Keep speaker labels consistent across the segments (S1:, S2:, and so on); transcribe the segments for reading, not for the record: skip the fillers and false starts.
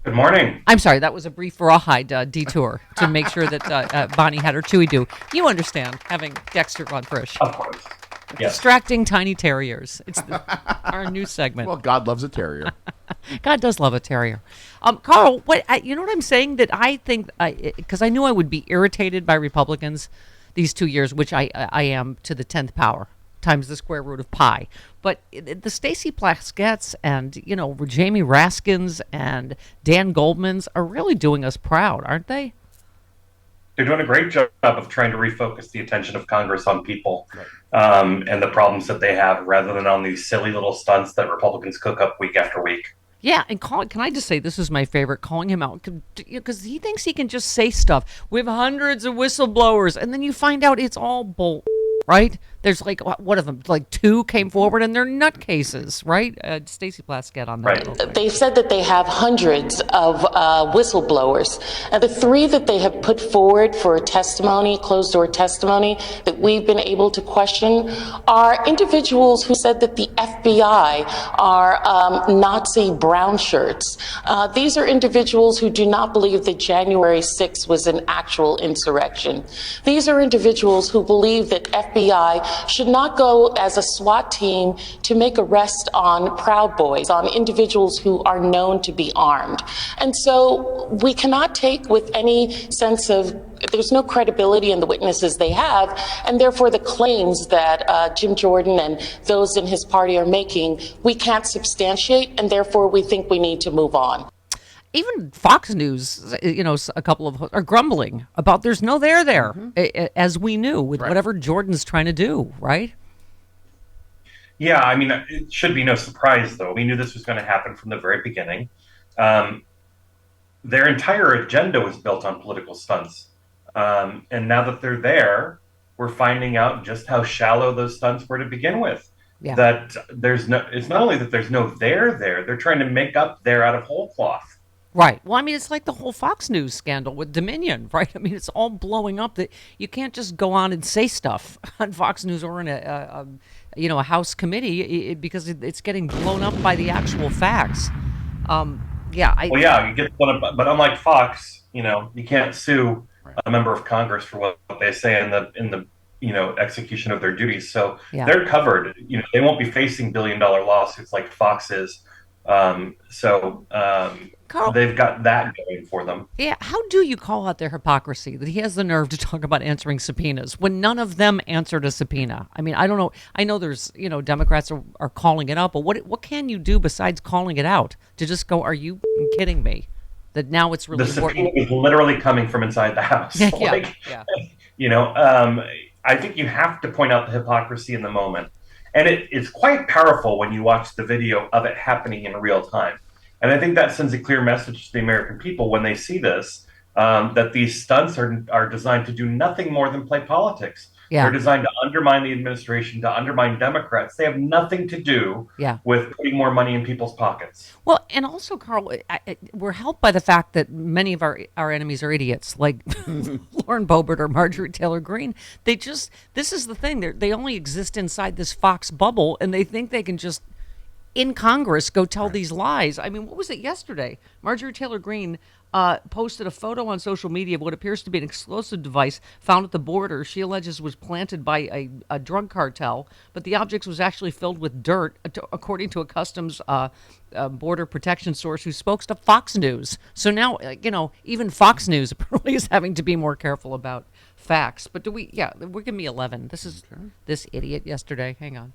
S1: Good morning.
S2: I'm sorry, that was a brief rawhide detour to make sure that Bonnie had her chewy do. You understand, having Dexter on Frisch.
S1: Of course. Yes.
S2: Distracting tiny terriers. It's our new segment.
S3: Well, God loves a terrier.
S2: God does love a terrier. Carl, you know what I'm saying? That I think, because I knew I would be irritated by Republicans these 2 years, which I am to the 10th power, times the square root of pi. But the Stacey Plaskettes and, Jamie Raskins and Dan Goldmans are really doing us proud, aren't they?
S1: They're doing a great job of trying to refocus the attention of Congress on people and the problems that they have, rather than on these silly little stunts that Republicans cook up week after week.
S2: Yeah, and can I just say, this is my favorite, calling him out, because he thinks he can just say stuff. We have hundreds of whistleblowers, and then you find out it's all bull, right? There's what of them? Like 2 came forward, and they're nutcases, right? Stacey Plaskett on that.
S1: Right.
S4: They said that they have hundreds of whistleblowers. And the 3 that they have put forward for testimony, closed-door testimony, that we've been able to question are individuals who said that the FBI are Nazi brown shirts. These are individuals who do not believe that January 6th was an actual insurrection. These are individuals who believe that FBI should not go as a SWAT team to make arrests on Proud Boys, on individuals who are known to be armed. And so we cannot take with any sense of, there's no credibility in the witnesses they have, and therefore the claims that Jim Jordan and those in his party are making, we can't substantiate, and therefore we think we need to move on.
S2: Even Fox News, a couple of are grumbling about there's no there, as we knew with whatever Jordan's trying to do, right?
S1: Yeah, I mean, it should be no surprise, though. We knew this was going to happen from the very beginning. Their entire agenda was built on political stunts. And now that they're there, we're finding out just how shallow those stunts were to begin with. Yeah. That it's not only that there's no there, they're trying to make up there out of whole cloth.
S2: Right. Well, I mean, it's like the whole Fox News scandal with Dominion, right? I mean, it's all blowing up. That you can't just go on and say stuff on Fox News or in a House committee because it's getting blown up by the actual facts. You get one,
S1: but unlike Fox, you can't sue a member of Congress for what they say in the execution of their duties. So they're covered. They won't be facing billion-dollar lawsuits like Fox is. Carl, they've got that going for them.
S2: Yeah. How do you call out their hypocrisy that he has the nerve to talk about answering subpoenas when none of them answered a subpoena? I mean, I don't know. I know there's, Democrats are calling it out, but what can you do besides calling it out to just go, are you kidding me? That now it's really
S1: the subpoena is literally coming from inside the House. I think you have to point out the hypocrisy in the moment. And it's quite powerful when you watch the video of it happening in real time. And I think that sends a clear message to the American people when they see this, that these stunts are designed to do nothing more than play politics. Yeah. They're designed to undermine the administration, to undermine Democrats. They have nothing to do with putting more money in people's pockets.
S2: Well, and also, Carl, we're helped by the fact that many of our enemies are idiots, like Lauren Boebert or Marjorie Taylor Greene. This is the thing. They only exist inside this Fox bubble, and they think they can just, in Congress, go tell these lies. I mean, what was it yesterday? Marjorie Taylor Greene posted a photo on social media of what appears to be an explosive device found at the border. She alleges was planted by a drug cartel, but the object was actually filled with dirt, according to a Customs Border Protection source who spoke to Fox News. So now, even Fox News apparently is having to be more careful about facts. But we're giving me 11. This is this idiot yesterday. Hang on.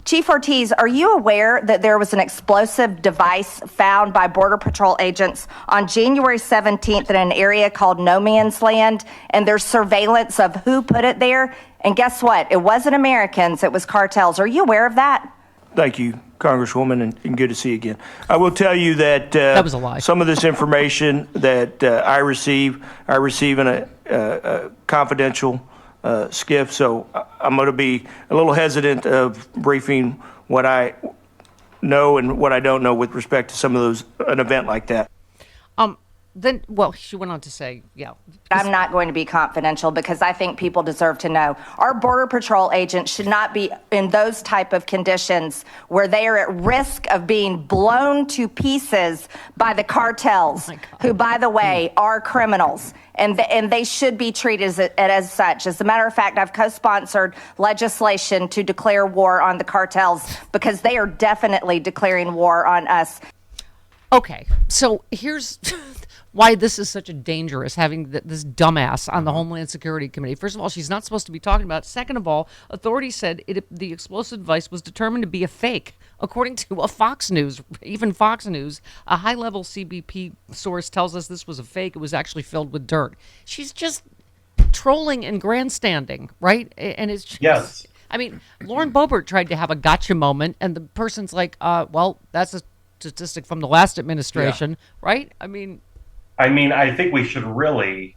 S5: Chief Ortiz, are you aware that there was an explosive device found by Border Patrol agents on January 17th in an area called No Man's Land, and there's surveillance of who put it there? And guess what? It wasn't Americans, it was cartels. Are you aware of that?
S6: Thank you, Congresswoman, and good to see you again. I will tell you that
S2: was a lie.
S6: Some of this information that I receive in a confidential skiff, so I'm going to be a little hesitant of briefing what I know and what I don't know with respect to some of those, an event like that.
S2: Then, well, she went on to say, yeah.
S5: I'm not going to be confidential because I think people deserve to know. Our Border Patrol agents should not be in those type of conditions where they are at risk of being blown to pieces by the cartels, who, by the way, are criminals. And they should be treated as such. As a matter of fact, I've co-sponsored legislation to declare war on the cartels because they are definitely declaring war on us.
S2: Okay, so here's why this is such a dangerous, having this dumbass on the Homeland Security Committee. First of all, she's not supposed to be talking about it. Second of all, authorities said the explosive device was determined to be a fake. According to Fox News, a high-level CBP source tells us this was a fake. It was actually filled with dirt. She's just trolling and grandstanding, right? And it's just,
S1: Yes.
S2: I mean, Lauren Boebert tried to have a gotcha moment, and the person's like, well, that's a statistic from the last administration, right? I mean,
S1: I think we should really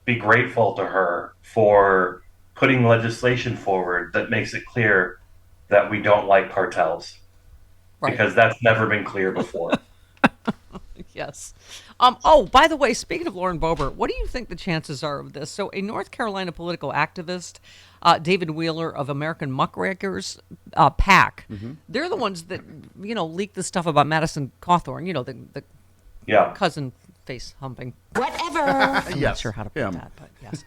S1: be grateful to her for putting legislation forward that makes it clear that we don't like cartels,
S2: right.
S1: because that's never been clear before.
S2: Yes. Oh, by the way, speaking of Lauren Boebert, what do you think the chances are of this? So a North Carolina political activist, David Wheeler of American Muckrakers, PAC, they're the ones that, leaked the stuff about Madison Cawthorn, the cousin face humping.
S5: Whatever.
S2: I'm not sure how to put that, but yes.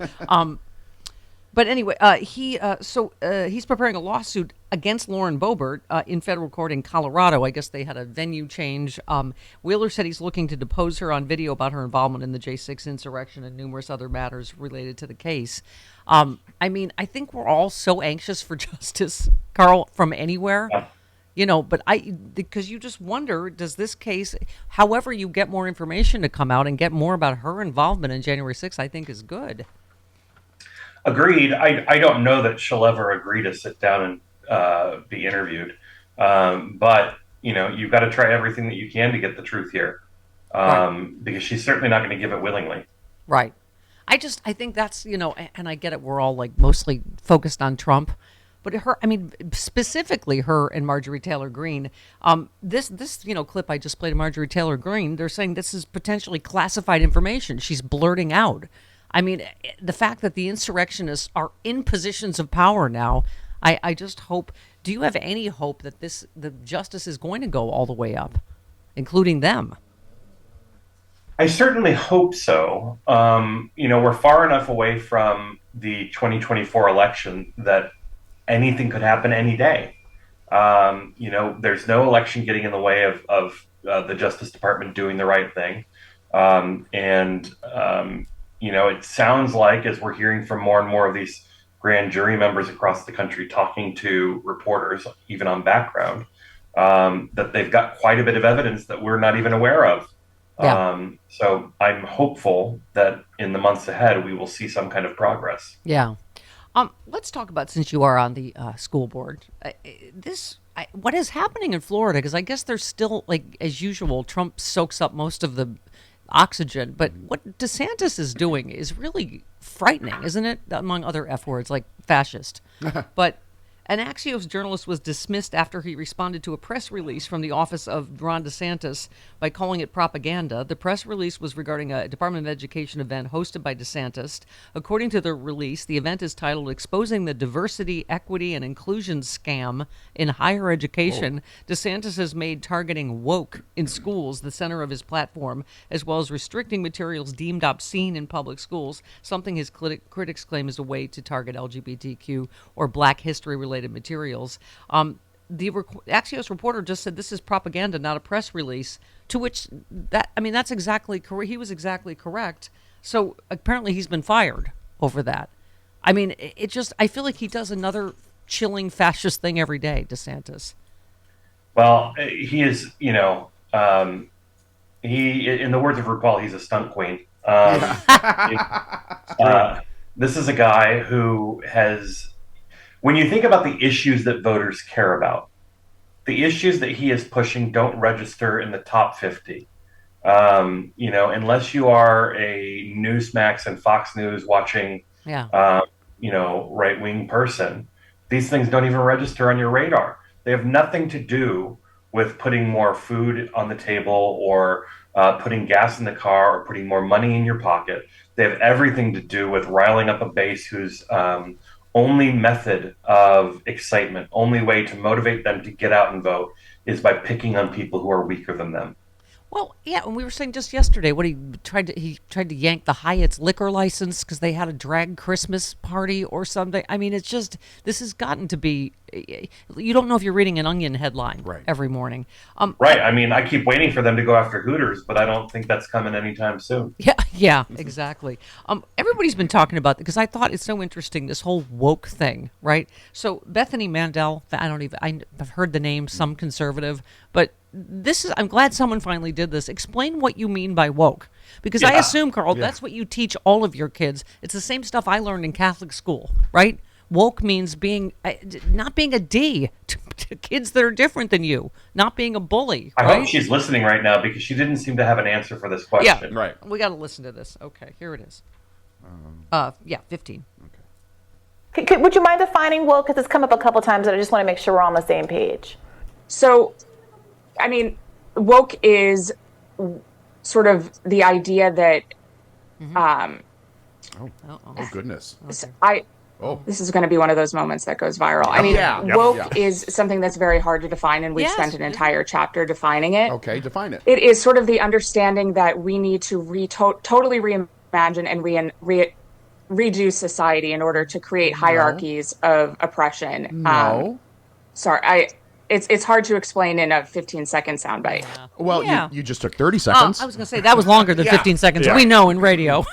S2: But anyway, he's preparing a lawsuit against Lauren Boebert in federal court in Colorado. I guess they had a venue change. Wheeler said he's looking to depose her on video about her involvement in the J6 insurrection and numerous other matters related to the case. I think we're all so anxious for justice, Carl, from anywhere. But because you just wonder, does this case, however you get more information to come out and get more about her involvement in January 6th, I think is good.
S1: Agreed. I don't know that she'll ever agree to sit down and be interviewed. But, you've got to try everything that you can to get the truth here. Because she's certainly not going to give it willingly. Right.
S2: I think that's, and I get it. We're all like mostly focused on Trump. But specifically her and Marjorie Taylor Greene. This clip I just played of Marjorie Taylor Greene, they're saying this is potentially classified information she's blurting out. The fact that the insurrectionists are in positions of power now, I just hope. Do you have any hope that the justice is going to go all the way up, including them?
S1: I certainly hope so. We're far enough away from the 2024 election that anything could happen any day. There's no election getting in the way of the Justice Department doing the right thing. It sounds like, as we're hearing from more and more of these grand jury members across the country talking to reporters, even on background, that they've got quite a bit of evidence that we're not even aware of. Yeah. So I'm hopeful that in the months ahead, we will see some kind of progress.
S2: Yeah. Let's talk about, since you are on the school board, what is happening in Florida? Because I guess there's still, like, as usual, Trump soaks up most of the oxygen. But what DeSantis is doing is really frightening, isn't it? Among other F words like fascist. But an Axios journalist was dismissed after he responded to a press release from the office of Ron DeSantis by calling it propaganda. The press release was regarding a Department of Education event hosted by DeSantis. According to the release, the event is titled Exposing the Diversity, Equity, and Inclusion Scam in Higher Education. DeSantis has made targeting woke in schools the center of his platform, as well as restricting materials deemed obscene in public schools, something his critics claim is a way to target LGBTQ or Black history-related materials. The Axios reporter just said this is propaganda, not a press release. To which that's exactly correct. He was exactly correct. So apparently he's been fired over that. I feel like he does another chilling fascist thing every day, DeSantis.
S1: Well, he is, he, in the words of RuPaul, he's a stunt queen. This is a guy who has. When you think about the issues that voters care about, the issues that he is pushing don't register in the top 50. Unless you are a Newsmax and Fox News watching, right-wing person, these things don't even register on your radar. They have nothing to do with putting more food on the table or putting gas in the car or putting more money in your pocket. They have everything to do with riling up a base whose only method of excitement, only way to motivate them to get out and vote is by picking on people who are weaker than them.
S2: Well, yeah, and we were saying just yesterday what he tried to yank the Hyatt's liquor license because they had a drag Christmas party or something. I mean, it's just this has gotten to be you don't know if you're reading an Onion headline every morning.
S1: Right. I mean, I keep waiting for them to go after Hooters, but I don't think that's coming anytime soon.
S2: Yeah, exactly. Everybody's been talking about because I thought it's so interesting, this whole woke thing, right? So Bethany Mandel, I've heard the name, some conservative, but I'm glad someone finally did this. Explain what you mean by woke. Because I assume, Carl, that's what you teach all of your kids. It's the same stuff I learned in Catholic school, right? Woke means not being a D to kids that are different than you, not being a bully.
S1: I hope she's listening right now because she didn't seem to have an answer for this question.
S2: Yeah, right. We got to listen to this. Okay, here it is. 15.
S3: Okay. Would you mind defining woke? Because it's come up a couple times, and I just want to make sure we're on the same page.
S7: So, I mean, woke is sort of the idea that.
S8: Oh goodness.
S7: This is going to be one of those moments that goes viral. I mean, woke is something that's very hard to define, and we've spent an entire chapter defining it.
S8: Okay, define it.
S7: It is sort of the understanding that we need to totally reimagine and redo society in order to create hierarchies of oppression. It's hard to explain in a 15-second soundbite.
S8: Yeah. Well, you just took 30 seconds.
S2: I was going to say, that was longer than 15 seconds. We know in radio.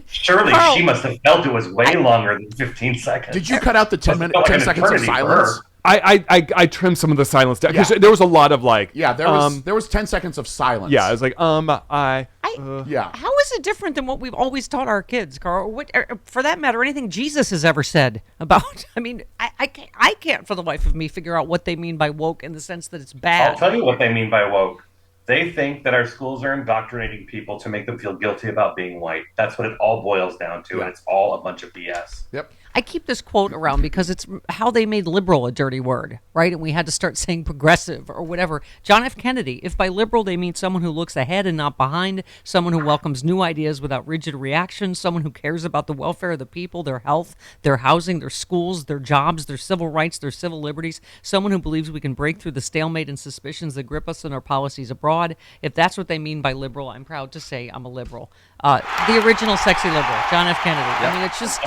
S1: Surely she must have felt it was way longer than 15 seconds.
S8: Did you cut out the 10 seconds of silence?
S9: I trimmed some of the silence down because there was a lot of
S8: there was 10 seconds of silence.
S9: Yeah, I was like,
S2: How is it different than what we've always taught our kids, Carl? For that matter, anything Jesus has ever said about? I mean, I can't for the life of me figure out what they mean by woke in the sense that it's bad.
S1: I'll tell you what they mean by woke. They think that our schools are indoctrinating people to make them feel guilty about being white. That's what it all boils down to, and it's all a bunch of BS.
S8: Yep.
S2: I keep this quote around because it's how they made liberal a dirty word, right? And we had to start saying progressive or whatever. John F. Kennedy, if by liberal they mean someone who looks ahead and not behind, someone who welcomes new ideas without rigid reactions, someone who cares about the welfare of the people, their health, their housing, their schools, their jobs, their civil rights, their civil liberties, someone who believes we can break through the stalemate and suspicions that grip us in our policies abroad. If that's what they mean by liberal, I'm proud to say I'm a liberal. The original sexy liberal, John F. Kennedy. Yep. I mean, it's just,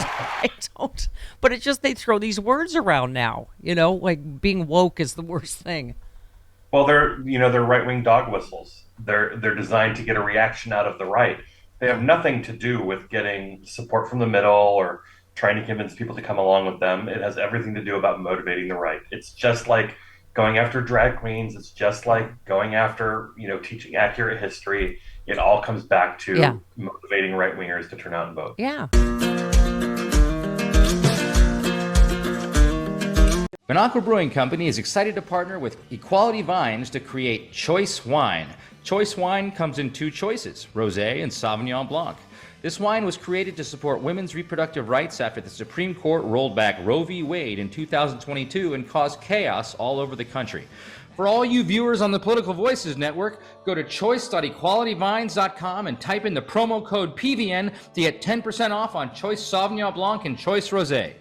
S2: but it's just they throw these words around now, like being woke is the worst thing.
S1: Well, they're right-wing dog whistles. They're designed to get a reaction out of the right. They have nothing to do with getting support from the middle or trying to convince people to come along with them. It has everything to do about motivating the right. It's just like going after drag queens. It's just like going after, teaching accurate history. It all comes back to motivating right-wingers to turn out and vote.
S2: Yeah.
S10: Minocqua Brewing Company is excited to partner with Equality Vines to create Choice Wine. Choice Wine comes in two choices, Rosé and Sauvignon Blanc. This wine was created to support women's reproductive rights after the Supreme Court rolled back Roe v. Wade in 2022 and caused chaos all over the country. For all you viewers on the Political Voices Network, go to choice.equalityvines.com and type in the promo code PVN to get 10% off on Choice Sauvignon Blanc and Choice Rosé.